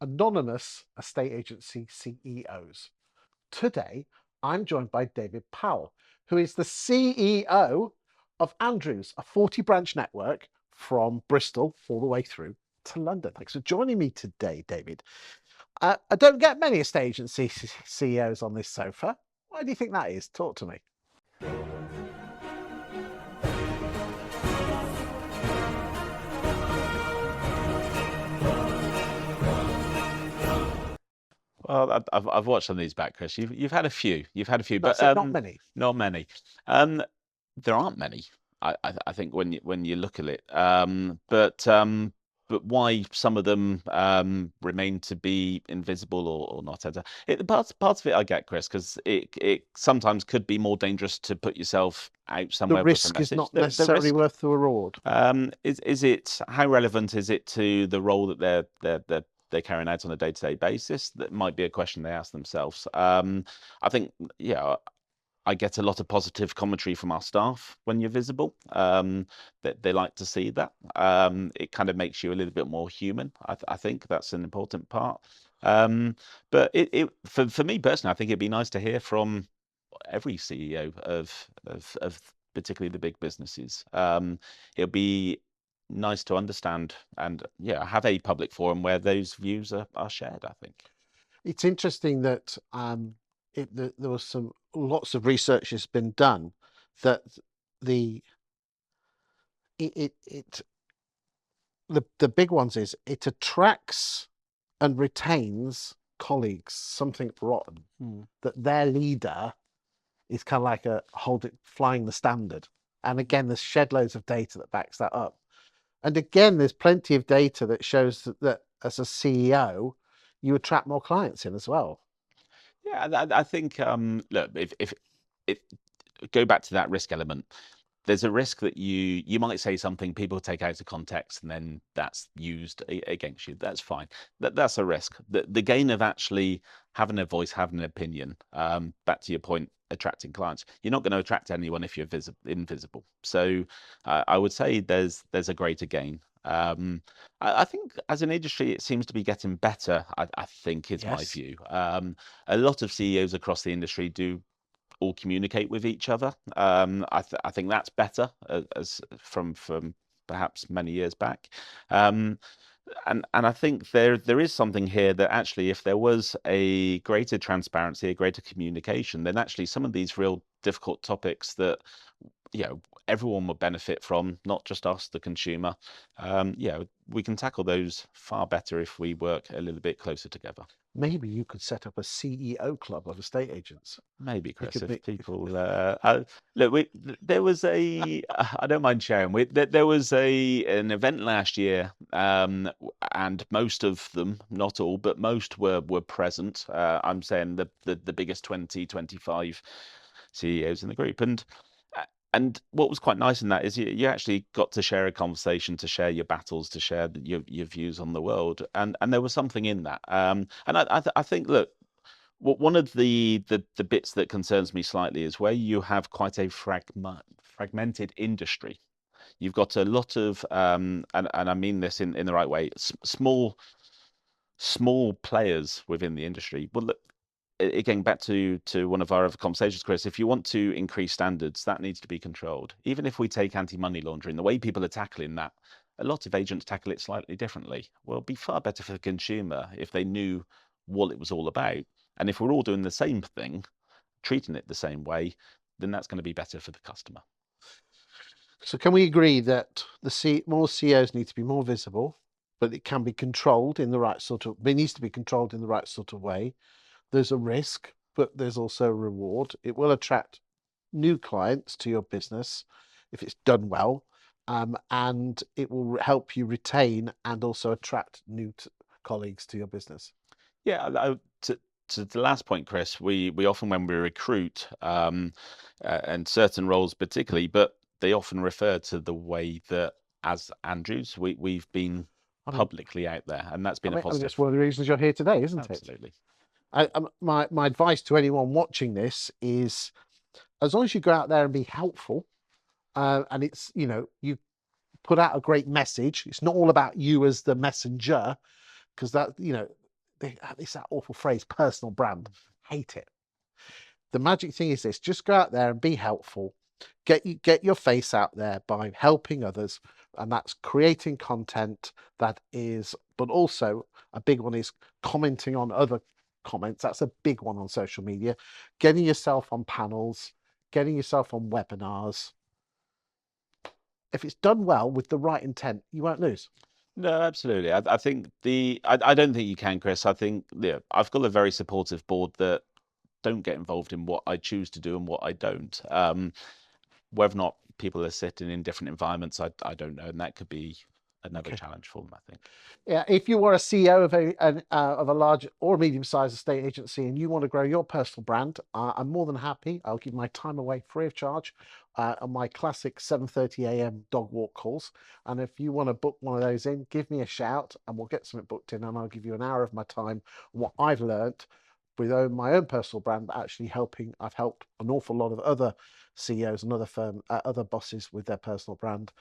anonymous estate agency CEOs. Today, I'm joined by David Powell, who is the CEO of Andrews, a 40-branch network from Bristol all the way through to London. Thanks for joining me today, David. I don't get many estate agency CEOs on this sofa. Why do you think that is? Talk to me. Well, I've watched some of these back, Chris. You've had a few. You've had a few, but That's it, not many. not many. There aren't many. I think when you look at it, but why some of them remain to be invisible or not? Parts of it I get, Chris, because it sometimes could be more dangerous to put yourself out The somewhere with a risk is message. not The necessarily risk. worth the reward. Is it how relevant is it to the role that they're carrying out on a day-to-day basis? That might be a question they ask themselves. I think, yeah, I get a lot of positive commentary from our staff when you're visible. That they like to see that. It kind of makes you a little bit more human. I think that's an important part. But for me personally, I think it'd be nice to hear from every CEO of particularly the big businesses. It'll be nice to understand and have a public forum where those views are shared, I think. It's interesting that there was lots of research has been done that the big ones is it attracts and retains colleagues something rotten, that their leader is kind of like flying the standard. And again, there's shed loads of data that backs that up. And again, there's plenty of data that shows that as a CEO, you attract more clients in as well. Yeah, I think look, if go back to that risk element, there's a risk that you might say something people take out of context and then that's used against you. That's fine. That's a risk. The gain of actually having a voice, having an opinion, back to your point, attracting clients. You're not going to attract anyone if you're invisible. So I would say there's a greater gain. I think as an industry, it seems to be getting better. I think is my Yes. view. A lot of CEOs across the industry do all communicate with each other. I think that's better as from perhaps many years back. And I think there is something here that actually, if there was a greater transparency, a greater communication, then actually some of these real difficult topics that everyone would benefit from, not just us, the consumer. We can tackle those far better if we work a little bit closer together. Maybe you could set up a CEO club of estate agents. Maybe, Chris, could if be- people look, there was I don't mind sharing. There was an event last year, and most of them, not all, but most were present. I'm saying the biggest 20, 25 CEOs in the group, and what was quite nice in that is you actually got to share a conversation, to share your battles, to share your views on the world, and there was something in that. And I think, look, one of the bits that concerns me slightly is where you have quite a fragmented industry. You've got a lot of, and I mean this in the right way, small players within the industry. Well, look, again, back to one of our other conversations, Chris, if you want to increase standards, that needs to be controlled. Even if we take anti-money laundering, the way people are tackling that, a lot of agents tackle it slightly differently. Well, it'd be far better for the consumer if they knew what it was all about. And if we're all doing the same thing, treating it the same way, then that's going to be better for the customer. So can we agree that more CEOs need to be more visible, but it can be controlled in the right sort of, it needs to be controlled in the right sort of way. There's a risk, but there's also a reward. It will attract new clients to your business if it's done well, and it will help you retain and also attract new colleagues to your business. Yeah, to the last point, Chris, we often, when we recruit, and certain roles particularly, but they often refer to the way that as Andrews, we've been publicly out there, and that's been a positive. That's one of the reasons you're here today, isn't it? Absolutely. My advice to anyone watching this is, as long as you go out there and be helpful, and it's, you put out a great message. It's not all about you as the messenger, because that, it's that awful phrase, personal brand. Hate it. The magic thing is this: just go out there and be helpful. Get your face out there by helping others, and that's creating content that is, but also a big one is commenting on other comments. That's a big one on social media. Getting yourself on panels, getting yourself on webinars. If it's done well with the right intent, you won't lose. No, absolutely. I think I don't think you can, Chris. I think I've got a very supportive board that don't get involved in what I choose to do and what I don't. Whether or not people are sitting in different environments, I don't know, and that could be another challenge for them, I think. Yeah, if you are a CEO of a large or medium-sized estate agency and you want to grow your personal brand, I'm more than happy. I'll give my time away free of charge on my classic 7:30 a.m. dog walk calls. And if you want to book one of those in, give me a shout and we'll get something booked in, and I'll give you an hour of my time on what I've learned with my own personal brand, but actually helping. I've helped an awful lot of other CEOs and other bosses with their personal brand.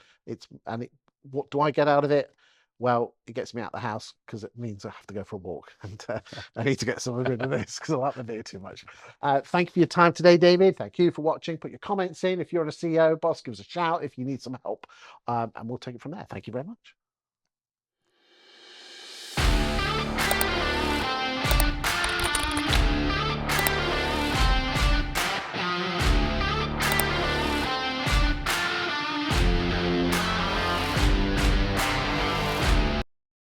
What do I get out of it? Well, it gets me out of the house because it means I have to go for a walk, and I need to get some rid of this because I like the beer too much. Thank you for your time today, David. Thank you for watching. Put your comments in. If you're a CEO, boss, give us a shout if you need some help, and we'll take it from there. Thank you very much.